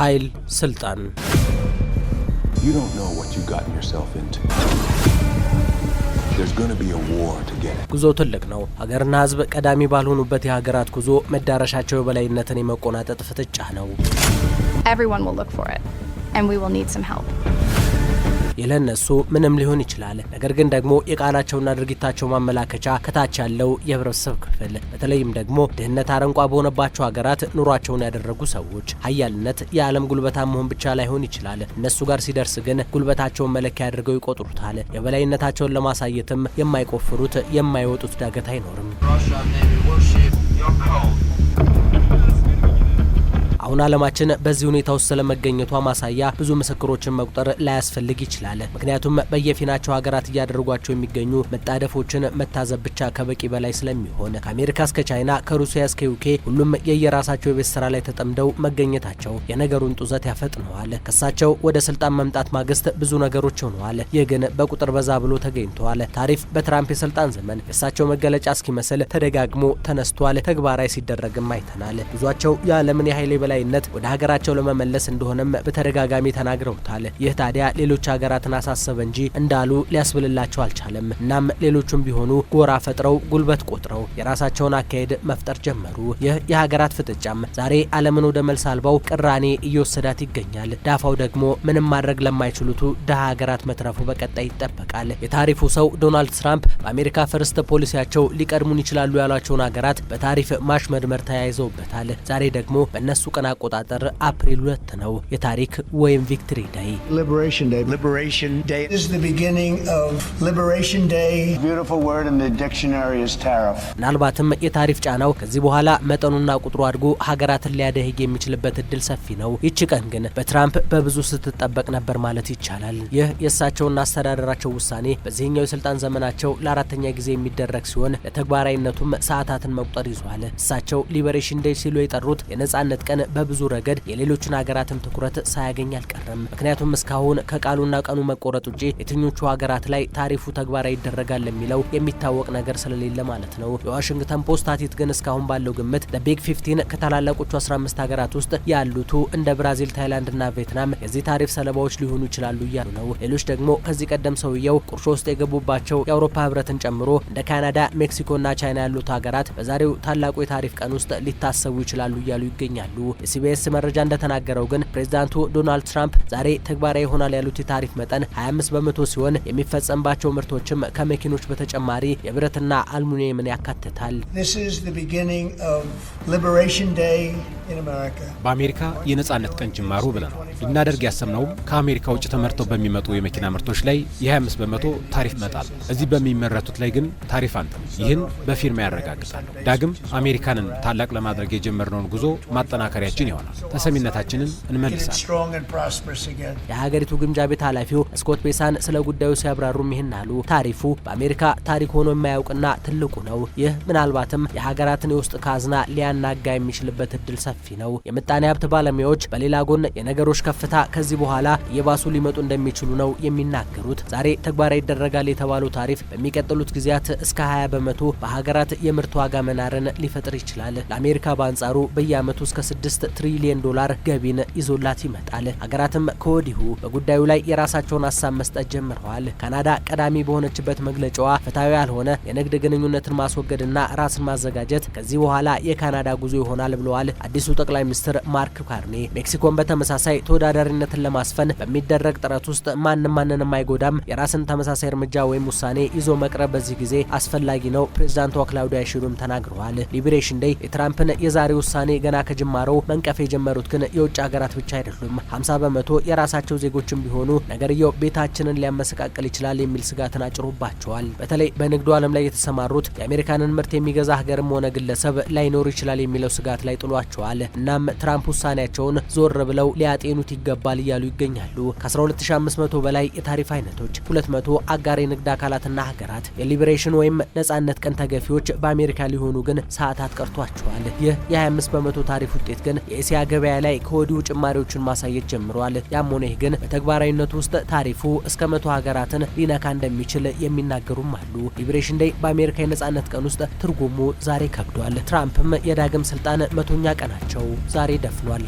ኃይል፣ ስልጣን። You don't know what you gotten yourself into. There's going to be a war to get it. ጉዞ ትልቅ ነው። ሀገርና ህዝብ ቀዳሚ ባልሆኑበት የሀገራት ጉዞ መዳረሻቸው የበላይነትን የመቆናጠጥ ፍጥጫ ነው። Everyone will look for it and we will need some help. የለነሱ ምንም ሊሆን ይችላል። ነገር ግን ደግሞ የቃላቸውና ድርጊታቸው ማመላከቻ ከታች ያለው የህብረተሰብ ክፍል በተለይም ደግሞ ድህነት አረንቋ በሆነባቸው ሀገራት ኑሯቸውን ያደረጉ ሰዎች ኃያልነት የዓለም ጉልበታም መሆን ብቻ ላይሆን ይችላል። እነሱ ጋር ሲደርስ ግን ጉልበታቸውን መለኪያ አድርገው ይቆጥሩታል። የበላይነታቸውን ለማሳየትም የማይቆፍሩት የማይወጡት ዳገት አይኖርም። አሁን ዓለማችን በዚህ ሁኔታ ውስጥ ስለመገኘቷ ማሳያ ብዙ ምስክሮችን መቁጠር ላያስፈልግ ይችላል። ምክንያቱም በየፊናቸው ሀገራት እያደረጓቸው የሚገኙ መጣደፎችን መታዘብ ብቻ ከበቂ በላይ ስለሚሆን ከአሜሪካ እስከ ቻይና ከሩሲያ እስከ ዩኬ ሁሉም የየራሳቸው የቤት ስራ ላይ ተጠምደው መገኘታቸው የነገሩን ጡዘት ያፈጥነዋል። ከሳቸው ወደ ስልጣን መምጣት ማግስት ብዙ ነገሮች ሆነዋል። ይህ ግን በቁጥር በዛ ብሎ ተገኝተዋል። ታሪፍ በትራምፕ የስልጣን ዘመን የእሳቸው መገለጫ እስኪመስል ተደጋግሞ ተነስቷል። ተግባራዊ ሲደረግም አይተናል። ብዙቸው የዓለምን የኃይል በላይነት ወደ ሀገራቸው ለመመለስ እንደሆነም በተደጋጋሚ ተናግረውታል። ይህ ታዲያ ሌሎች ሀገራትን አሳሰበ እንጂ እንዳሉ ሊያስብልላቸው አልቻለም። እናም ሌሎቹም ቢሆኑ ጎራ ፈጥረው ጉልበት ቆጥረው የራሳቸውን አካሄድ መፍጠር ጀመሩ። ይህ የሀገራት ፍጥጫም ዛሬ ዓለምን ወደ መልስ አልባው ቅራኔ እየወሰዳት ይገኛል። ዳፋው ደግሞ ምንም ማድረግ ለማይችሉቱ ደሃ ሀገራት መትረፉ በቀጣይ ይጠበቃል። የታሪፉ ሰው ዶናልድ ትራምፕ በአሜሪካ ፈርስት ፖሊሲያቸው ሊቀድሙን ይችላሉ ያሏቸውን ሀገራት በታሪፍ ማሽመድመር ተያይዘውበታል። ዛሬ ደግሞ በእነሱ ቀን አቆጣጠር አፕሪል 2 ነው የታሪክ ወይም ቪክትሪ ዴይ። Liberation Day is the beginning of Liberation Day. Beautiful word in the dictionary is tariff. ምናልባትም የታሪፍ ጫናው ከዚህ በኋላ መጠኑና ቁጥሩ አድጎ ሀገራትን ሊያደህግ የሚችልበት እድል ሰፊ ነው። ይቺ ቀን ግን በትራምፕ በብዙ ስትጠበቅ ነበር ማለት ይቻላል። ይህ የእሳቸውና አስተዳደራቸው ውሳኔ በዚህኛው የስልጣን ዘመናቸው ለአራተኛ ጊዜ የሚደረግ ሲሆን ለተግባራዊነቱም ሰዓታትን መቁጠር ይዟል። እሳቸው ሊበሬሽን ዴይ ሲሉ የጠሩት የነጻነት ቀን በብዙ ረገድ የሌሎችን ሀገራትን ትኩረት ሳያገኝ አልቀረም። ምክንያቱም እስካሁን ከቃሉና ቀኑ መቆረጥ ውጪ የትኞቹ ሀገራት ላይ ታሪፉ ተግባራዊ ይደረጋል የሚለው የሚታወቅ ነገር ስለሌለ ማለት ነው። የዋሽንግተን ፖስት አቲት ግን እስካሁን ባለው ግምት ለቢግ 15 ከታላላቆቹ 15 ሀገራት ውስጥ ያሉቱ እንደ ብራዚል፣ ታይላንድና ቪየትናም የዚህ ታሪፍ ሰለባዎች ሊሆኑ ይችላሉ እያሉ ነው። ሌሎች ደግሞ ከዚህ ቀደም ሰውየው ቁርሾ ውስጥ የገቡባቸው የአውሮፓ ህብረትን ጨምሮ እንደ ካናዳ፣ ሜክሲኮና ቻይና ያሉት ሀገራት በዛሬው ታላቁ የታሪፍ ቀን ውስጥ ሊታሰቡ ይችላሉ እያሉ ይገኛሉ። የሲቢኤስ መረጃ እንደተናገረው ግን ፕሬዝዳንቱ ዶናልድ ትራምፕ ዛሬ ተግባራዊ ይሆናል ያሉት የታሪፍ መጠን 25% ሲሆን የሚፈጸምባቸው ምርቶችም ከመኪኖች በተጨማሪ የብረትና አልሙኒየምን ያካትታል። This is the beginning of Liberation Day in America. በአሜሪካ የነጻነት ቀን ጅማሩ ብለናል። ልናደርግ ያሰብነው ከአሜሪካ ውጭ ተመርተው በሚመጡ የመኪና ምርቶች ላይ የ25% ታሪፍ መጣል፣ እዚህ በሚመረቱት ላይ ግን ታሪፍ አንጥም። ይህን በፊርማ ያረጋግጣል። ዳግም አሜሪካንን ታላቅ ለማድረግ የጀመርነውን ጉዞ ማጠናከሪያችን ይሆናል። ተሰሚነታችንን እንመልሳለን። የሀገሪቱ ግምጃ ቤት ኃላፊው ስኮት ቤሳን ስለ ጉዳዩ ሲያብራሩም ይህን አሉ። ታሪፉ በአሜሪካ ታሪክ ሆኖ የማያውቅና ትልቁ ነው። ይህ ምናልባትም የሀገራትን የውስጥ ካዝና ሊያናጋ የሚችልበት እድል ሰፊ ነው። የምጣኔ ሀብት ባለሙያዎች በሌላ ጎን የነገሮች ከፍታ ከዚህ በኋላ እየባሱ ሊመጡ እንደሚችሉ ነው የሚናገሩት። ዛሬ ተግባራዊ ይደረጋል የተባለው ታሪፍ በሚቀጥሉት ጊዜያት እስከ 20% በሀገራት የምርት ዋጋ መናርን ሊፈጥር ይችላል። ለአሜሪካ በአንጻሩ በየዓመቱ እስከ 6 ትሪሊየን ዶላር ገቢን ይዞላት ይመጣል። ሀገራትም ከወዲሁ በጉዳዩ ላይ የራሳቸውን ሀሳብ መስጠት ጀምረዋል። ካናዳ ቀዳሚ በሆነችበት መግለጫዋ ፍትሐዊ ያልሆነ የንግድ ግንኙነትን ማስወገድና ራስን ማዘጋጀት ከዚህ በኋላ የካናዳ ጉዞ ይሆናል ብለዋል አዲሱ ጠቅላይ ሚኒስትር ማርክ ካርኔ። ሜክሲኮን በተመሳሳይ ተወዳዳሪነትን ለማስፈን በሚደረግ ጥረት ውስጥ ማንንም አይጎዳም፣ የራስን ተመሳሳይ እርምጃ ወይም ውሳኔ ይዞ መቅረብ በዚህ ጊዜ አስፈላጊ ነው ፕሬዝዳንቷ ክላውዲያ ሺንባርም ተናግረዋል። ሊበሬሽን ዴይ የትራምፕን የዛሬ ውሳኔ ገና ከጅማሮው መንቀፍ የጀመሩት ግን የውጭ ሀገራት ብቻ አይደሉም። 50% የራሳቸው ዜጎችም ቢሆኑ ነገርየው ቤታችንን ሊያመሰቃቅል ይችላል የሚል ስጋትን አጭሮባቸዋል። በተለይ በንግዱ ዓለም ላይ የተሰማሩት የአሜሪካንን ምርት የሚገዛ ሀገርም ሆነ ግለሰብ ላይኖር ይችላል የሚለው ስጋት ላይ ጥሏቸዋል። እናም ትራምፕ ውሳኔያቸውን ዞር ብለው ሊያጤኑት ይገባል እያሉ ይገኛሉ። ከ12500 በላይ የታሪፍ አይነቶች፣ 200 አጋር የንግድ አካላትና ሀገራት የሊበሬሽን ወይም ነጻነት ቀን ተገፊዎች በአሜሪካ ሊሆኑ ግን ሰዓታት ቀርቷቸዋል። ይህ የ25% ታሪፍ ውጤት ግን የእስያ ገበያ ላይ ከወዲሁ ጭማሪዎችን ማሳየት ጀምሯል። ያም ሆነ ይህ ግን በተግባራዊነቱ ውስጥ ታሪፉ እስከ 100 ሀገራትን ሊነካ እንደሚችል የሚናገሩም አሉ። ሊበሬሽን ዴይ በአሜሪካ የነጻነት ቀን ውስጥ ትርጉሙ ዛሬ ከብዷል። ትራምፕም የዳግም ስልጣን 100ኛ ቀናቸው ዛሬ ደፍኗል።